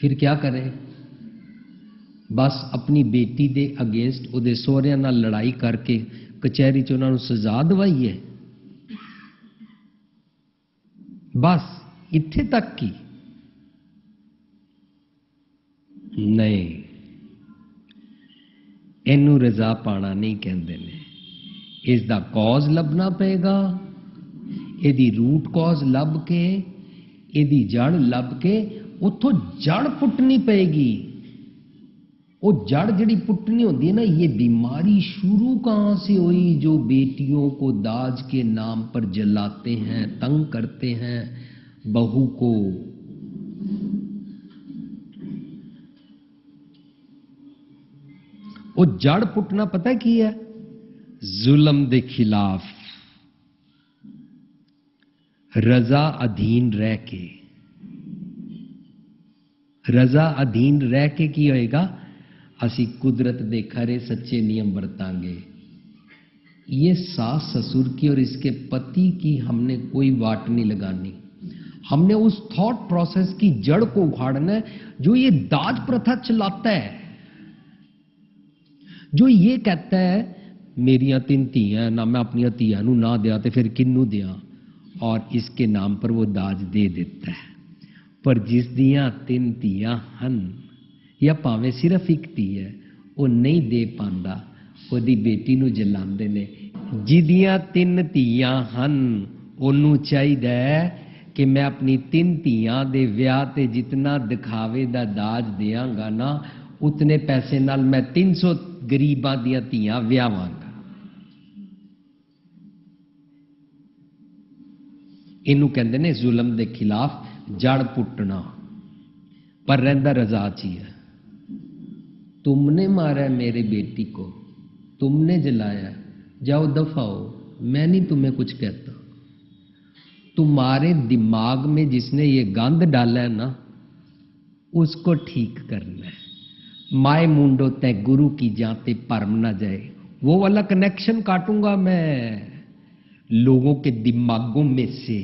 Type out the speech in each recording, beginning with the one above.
फिर क्या करे? बस अपनी बेटी दे अगेंस्ट ਉਹਦੇ ਸਹੁਰਿਆਂ ਨਾਲ ਲੜਾਈ ਕਰਕੇ कचहरी च ਉਹਨਾਂ ਨੂੰ सजा दवाई है। बस इत्थे तक की नहीं, इनू रजा पाना नहीं कहते ने। इसका कॉज लभना पेगा, यदी रूट कॉज लभ के, यदी जड़ लभ के उथों जड़ पुटनी पेगी। वो जड़ जड़ी पुटनी होती है ना, ये बीमारी शुरू कहां से हुई? जो बेटियों को दाज के नाम पर जलाते हैं, तंग करते हैं बहू को। वो जड़ पुटना पता है की है? जुल्म दे खिलाफ रजा अधीन रह के, रजा अधीन रह के की होएगा? असी कुदरत दे खरे सच्चे नियम बरतांगे। ये सास ससुर की और इसके पति की हमने कोई वाट नहीं लगानी। हमने उस थॉट प्रोसेस की जड़ को उखाड़ना है जो ये दाज प्रथा चलाता है, जो ये कहता है मेरिया 3 धीयां ना, मैं अपनी धीयां नूं ना दिया तो फिर किन्नू दिया, और इसके नाम पर वो दाज दे देता है। पर जिस दियां 3 धीयां हन या भावें सिर्फ एक धी है, वो नहीं दे पांदा, ओदी बेटी नूं जलांदे ने। जिदियां 3 धीयां हन ओनू चाहिदा है कि मैं अपनी 3 धीयां दे विआह ते जितना दिखावे दा दाज देंगा ना, उतने पैसे नाल मैं 300 गरीबां दियां धीयां विआवांगा। इनू कहंदे ने जुल्म दे खिलाफ जड़ पुटना। पर रहिंदा रजा च ही है। तुमने मारा मेरे बेटी को, तुमने जलाया, जाओ दफा हो, मैं नहीं तुम्हें कुछ कहता। तुम्हारे दिमाग में जिसने ये गंद डाला है ना, उसको ठीक करना है। माए मुंडो तय गुरु की जाते परम ना जाए, वो वाला कनेक्शन काटूंगा मैं लोगों के दिमागों में से।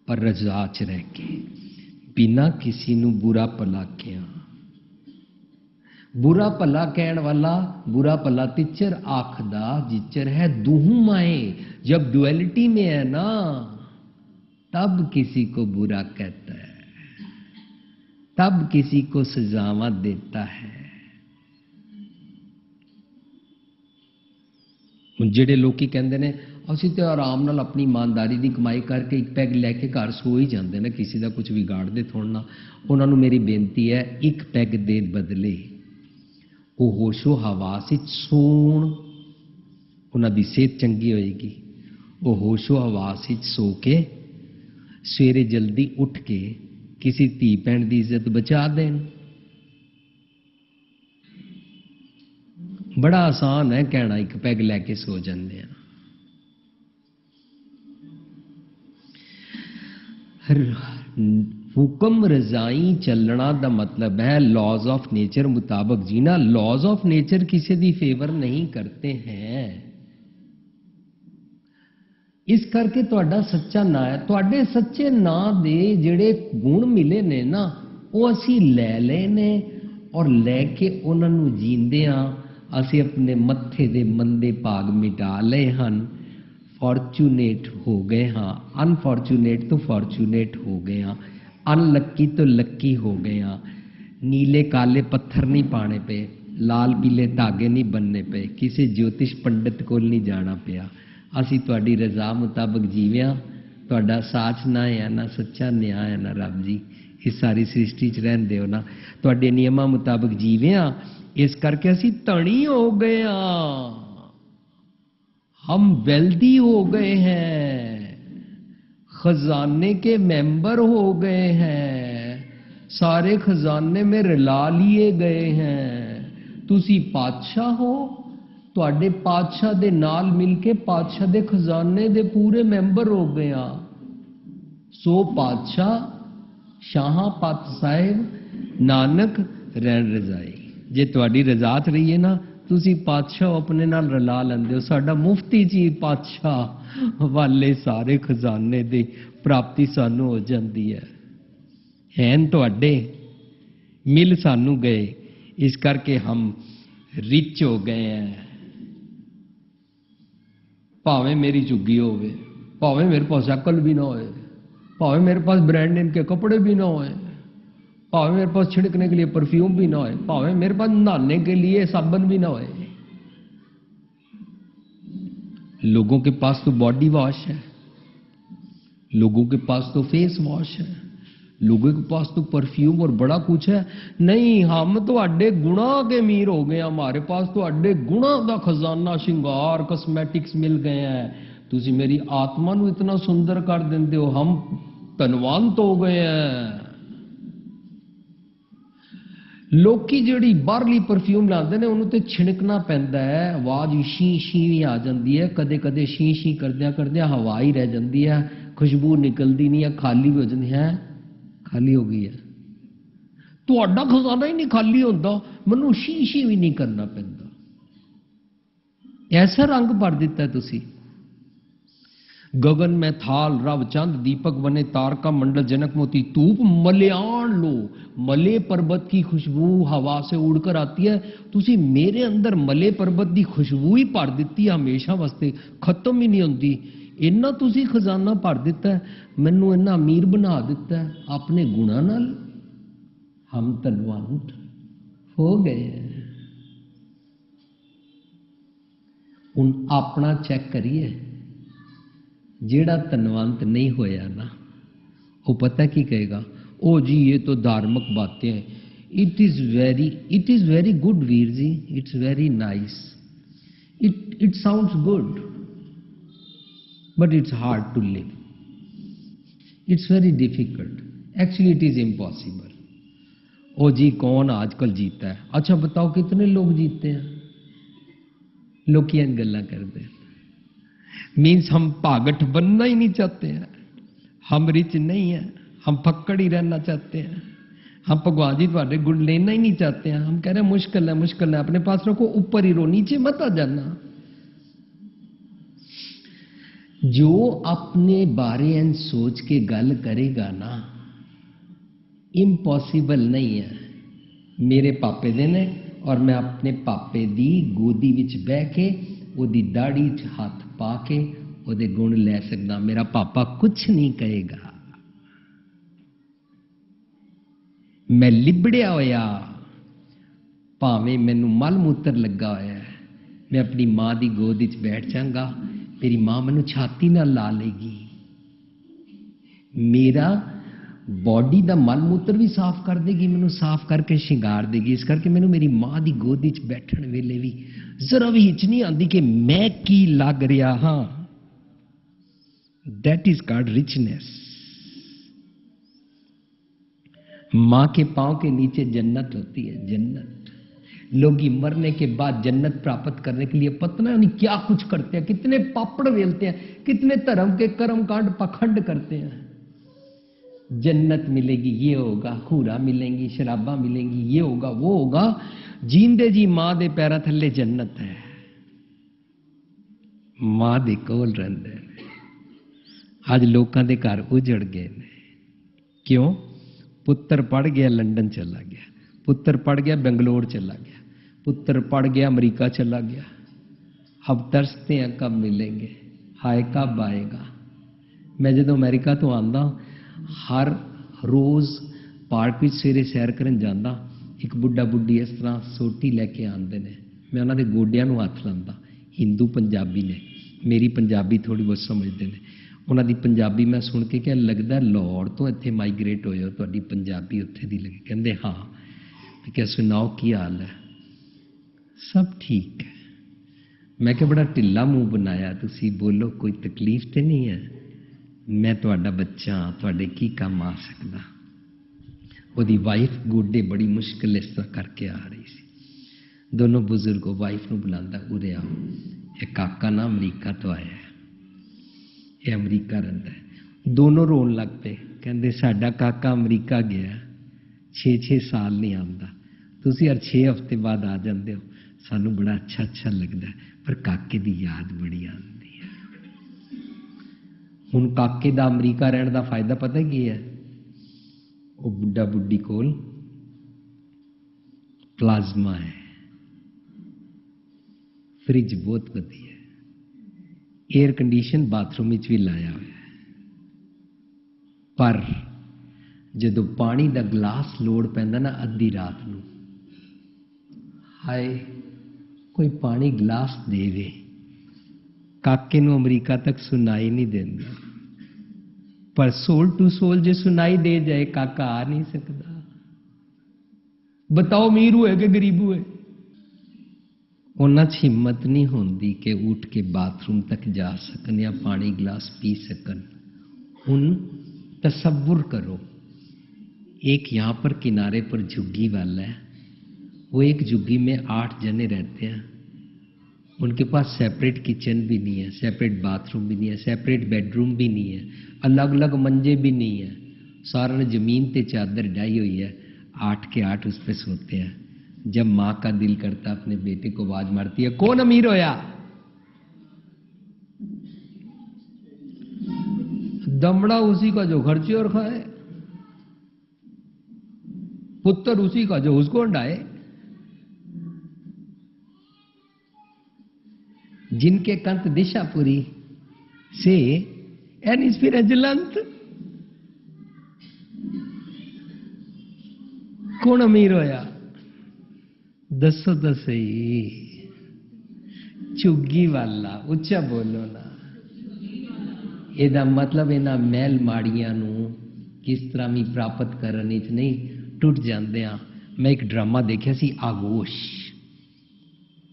पर रजा च रह के, बिना किसी नू बुरा भला किया। बुरा भला कहण वाला बुरा भला तिचर आखदा जिचर है दूहू माए। जब डुअलिटी में है ना, तब किसी को बुरा कहता है, तब किसी को सजावा देता है। ਜਿਹੜੇ ਲੋਕੀ ਕਹਿੰਦੇ ਨੇ ਅਸੀਂ ਤੇ ਆਰਾਮ ਨਾਲ ਆਪਣੀ ਇਮਾਨਦਾਰੀ ਦੀ ਕਮਾਈ ਕਰਕੇ ਇੱਕ ਪੈਗ ਲੈ ਕੇ ਘਰ ਸੋ ਹੀ ਜਾਂਦੇ ਨੇ, ਕਿਸੇ ਦਾ ਕੁਝ ਵਿਗਾੜਦੇ ਥੋੜਨਾ। ਉਹਨਾਂ ਨੂੰ ਮੇਰੀ ਬੇਨਤੀ ਹੈ, ਇੱਕ ਪੈਗ ਦੇ ਬਦਲੇ ਉਹ ਹੋਸ਼ੋ ਹਵਾਸ ਵਿੱਚ ਸੌਣ, ਉਹਨਾਂ ਦੀ ਸਿਹਤ ਚੰਗੀ ਹੋਏਗੀ। ਉਹ ਹੋਸ਼ੋ ਹਵਾਸ ਵਿੱਚ ਸੋ ਕੇ ਸਵੇਰੇ ਜਲਦੀ ਉੱਠ ਕੇ ਕਿਸੇ ਧੀ ਭੈਣ ਦੀ ਇੱਜ਼ਤ ਬਚਾ ਦੇਣ। बड़ा आसान है कहना एक पैग लैके सो जाते हैं। हुक्म रजाई चलना दा मतलब है लॉज ऑफ नेचर मुताबिक जीना। लॉज ऑफ नेचर किसी दी फेवर नहीं करते हैं। इस करके तुहाडा सच्चा ना है, तुहाडे सच्चे ना दे जिहड़े गुण मिले ने ना, वो असी ले ले ने और लैके उन्हां नूं जींदे हां। असी अपने मत्थे दे मंदे भाग मिटा लए हन, फॉर्चूनेट हो गए हाँ, अनफॉर्चूनेट तो फॉर्चूनेट हो गए हाँ, अनलक्की तो लक्की हो गए हाँ। नीले काले पत्थर नहीं पाने पे, लाल पीले धागे नहीं बनने पे, किसी ज्योतिष पंडित कोल नहीं जाना पिया। असी तुहाडी रजा मुताबिक जीविया। तुहाडा साच ना है ना सच्चा न्याय है ना रब जी, इस सारी सृष्टि च रहंदे हो ना, तुहाडे नियमां मुताबिक जीविया। इस करके असी धनी हो गए हाँ, हम वेल्दी हो गए हैं, खजाने के मेंबर हो गए हैं, सारे खजाने में रला लिए गए हैं। तुसी पातशाह हो, तुहाडे पातशाह दे नाल मिलके पातशाह दे खजाने दे पूरे मेंबर हो गए हाँ। सो पातशाह शाहां पत साहिब नानक रहन रजाई। जे तुहाडी रजात रही है ना, तुसी पातशाह अपने नाल रला लैंदे हो। साडा मुफ्ती जी पातशाह वाले सारे खजाने दी प्राप्ति सानू हो जाती हैन तुहाडे मिल सानू गए, इस करके हम रिच हो गए हैं। भावें मेरी झुग्गी होवे, भावें मेरे पास साइकिल भी ना होए, भावें मेरे पास ब्रांड नेम के कपड़े भी ना होए, भावें मेरे पास छिड़कने के लिए परफ्यूम भी ना होए, भावें मेरे पास नहाने के लिए साबन भी ना होए। लोगों के पास तो बॉडी वॉश है, लोगों के पास तो फेस वॉश है, लोगों के पास तो परफ्यूम और बड़ा कुछ है। नहीं, हम तो अड्डे गुणा के अमीर हो गए, हमारे पास तो अड्डे गुणा का खजाना श्रृंगार कॉस्मेटिक्स मिल गए हैं। तुसी मेरी आत्मा ਨੂੰ इतना सुंदर कर देंदे हो, हम धनवंत हो गए हैं। लोकी ਜਿਹੜੀ ਬਾਹਰਲੀ परफ्यूम ਲਾਉਂਦੇ ਨੇ ਉਹਨੂੰ ਤੇ ਛਿਣਕਣਾ ਪੈਂਦਾ ਹੈ, ਆਵਾਜ਼ ਸ਼ੀ ਸ਼ੀ ਵੀ ਆ ਜਾਂਦੀ ਹੈ, ਕਦੇ ਕਦੇ ਸ਼ੀ ਸ਼ੀ ਕਰਦਿਆਂ ਕਰਦਿਆਂ ਹਵਾ ਹੀ ਰਹਿ ਜਾਂਦੀ ਹੈ, ਖੁਸ਼ਬੂ ਨਿਕਲਦੀ ਨਹੀਂ ਹੈ, ਖਾਲੀ ਹੋ ਜਾਂਦੀ ਹੈ। ਖਾਲੀ ਹੋ ਗਈ ਹੈ ਤੁਹਾਡਾ ਖਜ਼ਾਨਾ ਹੀ ਨਹੀਂ ਖਾਲੀ ਹੁੰਦਾ, ਮੈਨੂੰ ਸ਼ੀ ਸ਼ੀ ਵੀ ਨਹੀਂ ਕਰਨਾ ਪੈਂਦਾ। ਐਸਾ रंग भर ਦਿੱਤਾ ਤੁਸੀਂ। गगन में थाल रव चंद दीपक बने तारका मंडल जनक मोती धूप मल्याण लो, मले पर्वत की खुशबू हवा से उड़कर आती है, तुसी मेरे अंदर मले पर्वत की खुशबू ही भर दी है, हमेशा वास्ते खत्म ही नहीं होती। इन्ना तुसी खजाना भर दिता है, मैनू इन्ना अमीर बना दिता है अपने गुणा नाल। हम धनवंत हो गए हैं। हुण अपना चेक करिए, जेड़ा धनवंत नहीं होया ना, वो पता की कहेगा, ओ जी ये तो धार्मिक बातें हैं। It is very good Veer ji, it's very nice, it sounds good, but it's hard to live, it's very difficult, actually it is impossible. ओ जी कौन आजकल जीता है? अच्छा बताओ कितने लोग जीतते हैं? लोग क्या गल्ला करते हैं। मीन्स हम पागठ बनना ही नहीं चाहते हैं, हम रिच नहीं है, हम फक्कड़ ही रहना चाहते हैं, हम भगवान जी तुम्हारे गुण लेना ही नहीं चाहते हैं। हम कह रहे हैं मुश्किल है, अपने पास रखो, ऊपर ही रो, नीचे मत आ जाना। जो अपने बारे एन सोच के गल करेगा ना, इम्पॉसिबल नहीं है। मेरे पापे दे ने और मैं अपने पापे दी गोदी विच बह के ओदी दाढ़ी च हाथ पा के ओदे गुण ले सकदा। मेरा पापा कुछ नहीं कहेगा। मैं लिबड़िया होया, भावें मैनू मल मूत्र लगा होया है, मैं अपनी मां दी गोद च बैठ जाऊंगा, मेरी मां मैनू छाती नाल ला लेगी, मेरा बॉडी दा मल मूत्र भी साफ कर देगी, मैनू साफ करके श्रृंगार देगी। इस करके मैनू मेरी मां दी गोदी च बैठण वेले भी जरा भी हिच नहीं आती कि मैं की लग रहा हाँ। That is called richness. मां के पांव के नीचे जन्नत होती है, जन्नत। लोग मरने के बाद जन्नत प्राप्त करने के लिए पता नहीं क्या कुछ करते हैं, कितने पापड़ वेलते हैं, कितने धर्म के कर्म कांड पखंड करते हैं। जन्नत मिलेगी, ये होगा, खूरा मिलेंगी, शराबा मिलेंगी, ये होगा, वो होगा। जींदे जी मां दे पैरां थल्ले जन्नत है, मां दे कोल रहिंदे ने। अज लोकां दे घर उजड़ गए ने। क्यों? पुत्र पढ़ गया लंदन चला गया, पुत्र पढ़ गया बेंगलोर चला गया, पुत्र पढ़ गया अमेरिका चला गया। अब तरसते हैं कब मिलेंगे, हाय कब आएगा। मैं जो अमेरिका तो आंदा, हर रोज़ पार्क में सवेरे सैर करन जांदा, एक बुढ़ा बुढ़ी इस तरह सोटी लैके आते हैं, मैं उन्होंने गोडियां नूं हथ लांदा। हिंदू पंजाबी ने, मेरी पंजाबी थोड़ी बहुत समझते हैं, उन्होंने पंजाबी मैं सुन के क्या लगता लाहौर तो इत्थे माइग्रेट होए हो, तुहाडी पंजाबी उत्थे दी लगी। कहंदे हाँ। मैं क्या सुनाओ की हाल है? सब ठीक है। मैं क्या बड़ा ढिला मुंह बनाया, तुसी बोलो कोई तकलीफ तो नहीं है? मैं तुहाडा बच्चा, तुहाडे की काम आ सकदा। ओदी वाइफ गोडे बड़ी मुश्किल इस तरह करके आ रही सी। दोनों बुजुर्गों वाइफ नूं बुलांदा, उरे आओ, ये काका ना अमरीका तो आया है, ये अमरीका रहिंदा है। दोनों रोन लग पे, कहंदे साडा काका अमरीका गया 6-6 साल नहीं आंदा, तुसी हर 6 हफ्ते बाद आ जांदे हो, सानू बड़ा अच्छा लगदा है, पर काके दी याद बड़ी आंदी है। हुण काके दा अमरीका रहण दा फायदा पता की है? ਉਹ ਬੁੱਢਾ ਬੁੱਢੀ ਕੋਲ ਪਲਾਜ਼ਮਾ ਹੈ, ਫ੍ਰਿਜ ਬਹੁਤ ਵਧੀਆ, 에ਅਰ ਕੰਡੀਸ਼ਨ ਬਾਥਰੂਮ ਵਿੱਚ ਵੀ ਲਾਇਆ ਹੋਇਆ ਹੈ, ਪਰ ਜਦੋਂ ਪਾਣੀ ਦਾ ਗਲਾਸ ਲੋੜ ਪੈਂਦਾ ਨਾ ਅੱਧੀ ਰਾਤ ਨੂੰ, ਹਾਏ ਕੋਈ ਪਾਣੀ ਗਲਾਸ ਦੇਵੇ, ਕਾਕੇ ਨੂੰ ਅਮਰੀਕਾ ਤੱਕ ਸੁਣਾਈ ਨਹੀਂ ਦਿੰਦਾ, पर सोल टू सोल जो सुनाई दे जाए काका आ नहीं सकता। बताओ अमीर हुए कि गरीब हुए? उन्हें हिम्मत नहीं होती कि उठ के बाथरूम तक जा सकन या पानी गिलास पी सकन। उन तसव्वुर करो, एक यहां पर किनारे पर झुग्गी वाला है, वो एक झुग्गी में 8 जने रहते हैं, उनके पास सेपरेट किचन भी नहीं है, सेपरेट बाथरूम भी नहीं है, सेपरेट बेडरूम भी नहीं है, अलग अलग मंजे भी नहीं है, सारा ने जमीन पे चादर डाई हुई है, 8 के 8 उस पर सोते हैं। जब माँ का दिल करता अपने बेटे को आवाज मारती है, कौन अमीर होया? दमड़ा उसी का जो खर्चे और खाए, पुत्र उसी का जो उसको अंडाए। जिनके कंत दिशापुरी से एनिस्पिरेजलंत, कौन अमीर होया? दसो तो सही। झुग्गी वाला, उच्चा बोलो ना। ਇਹਦਾ मतलब ਇਹਨਾਂ ਮਹਿਲ ਮਾੜੀਆਂ ਨੂੰ ਕਿਸ ਤਰ੍ਹਾਂ ਵੀ ਪ੍ਰਾਪਤ ਕਰਨ ਵਿੱਚ ਨਹੀਂ ਟੁੱਟ ਜਾਂਦੇ ਆ। ਮੈਂ ਇੱਕ ਡਰਾਮਾ ਦੇਖਿਆ ਸੀ ਆਗੋਸ਼,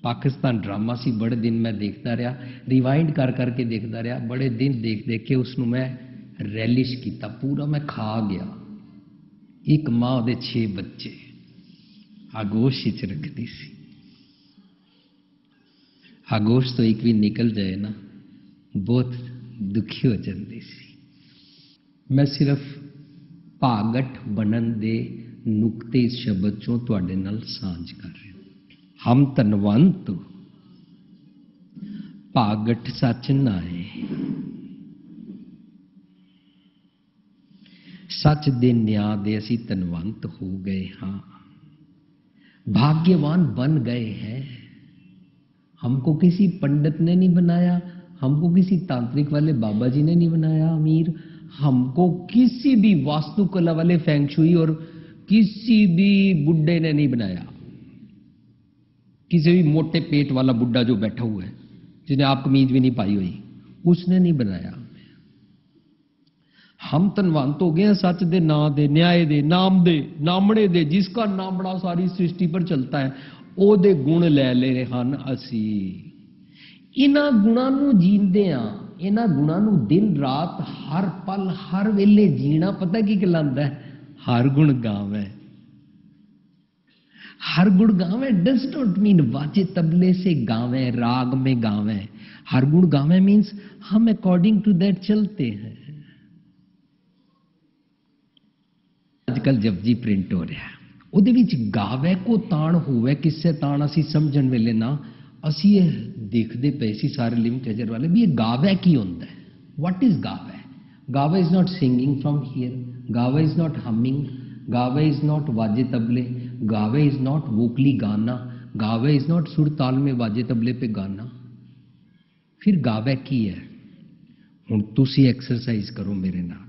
पाकिस्तान ड्रामा सी, बड़े दिन मैं देखता रहा, रिवाइंड कर करके देखता रहा, बड़े दिन देख देख के उसनों मैं रैलिश किया, पूरा मैं खा गया। एक माँ दे 6 बच्चे आगोश च रखती सी, आगोश तो एक भी निकल जाए ना बहुत दुखी हो जाती सी। मैं सिर्फ भागट बनन दे नुकते इस शब्द चों तुहाडे नाल सांझ कर रहा। हम धनवंत भागट सच ना है, सच दे न्याय दे असी धनवंत हो गए हाँ, भाग्यवान बन गए हैं। हमको किसी पंडित ने नहीं बनाया, हमको किसी तांत्रिक वाले बाबा जी ने नहीं बनाया अमीर, हमको किसी भी वास्तुकला वाले फेंगशुई और किसी भी बुड्ढे ने नहीं बनाया। किसी भी मोटे पेट वाला बुड्ढा जो बैठा हुआ है, जिसने आप कमीज भी नहीं पाई हुई, उसने नहीं बनाया। हम धनवंत हो गए हैं सच दे ना दे, न्याय दे, नाम दे, नामणे दे, जिसका नामड़ा सारी सृष्टि पर चलता है, ओदे गुण लै ले हन असी। इन्हां गुणां नूं जींदे आ, इन्हां गुणां नूं दिन रात हर पल हर वेले जीना पता की कहलांदा है? हर गुण गावे। हर गुण गावे डज नॉट मीन वाजे तबले से गावे, राग में गावे। हर गुण गावे मीन्स हम अकॉर्डिंग टू दैट चलते हैं। आजकल जपजी प्रिंट हो रहा है, ਉਹਦੇ ਵਿੱਚ ਗਾਵੇ ਕੋ ਤਾਣ ਹੋਵੇ, ਕਿਸੇ ਤਾਣ ਅਸੀਂ ਸਮਝਣ ਵੇਲੇ ਨਾ ਅਸੀਂ ਇਹ ਦੇਖਦੇ ਪਏ ਸੀ ਸਾਰੇ ਲਿਵਿੰਗ ਟ੍ਰੇਜਰ ਵਾਲੇ ਵੀ ਇਹ ਗਾਵੇ ਕੀ ਹੁੰਦਾ ਹੈ। व्हाट इज गावे? गावे is not singing from here, गावे इज नॉट हमिंग, गावे इज नॉट वाजे तबले, गावे इज नॉट वोकली गाना, गावे इज नॉट सुर ताल में वाजे तबले पे गाना। फिर गावे की है? हुण तुसी एक्सरसाइज करो मेरे नाल।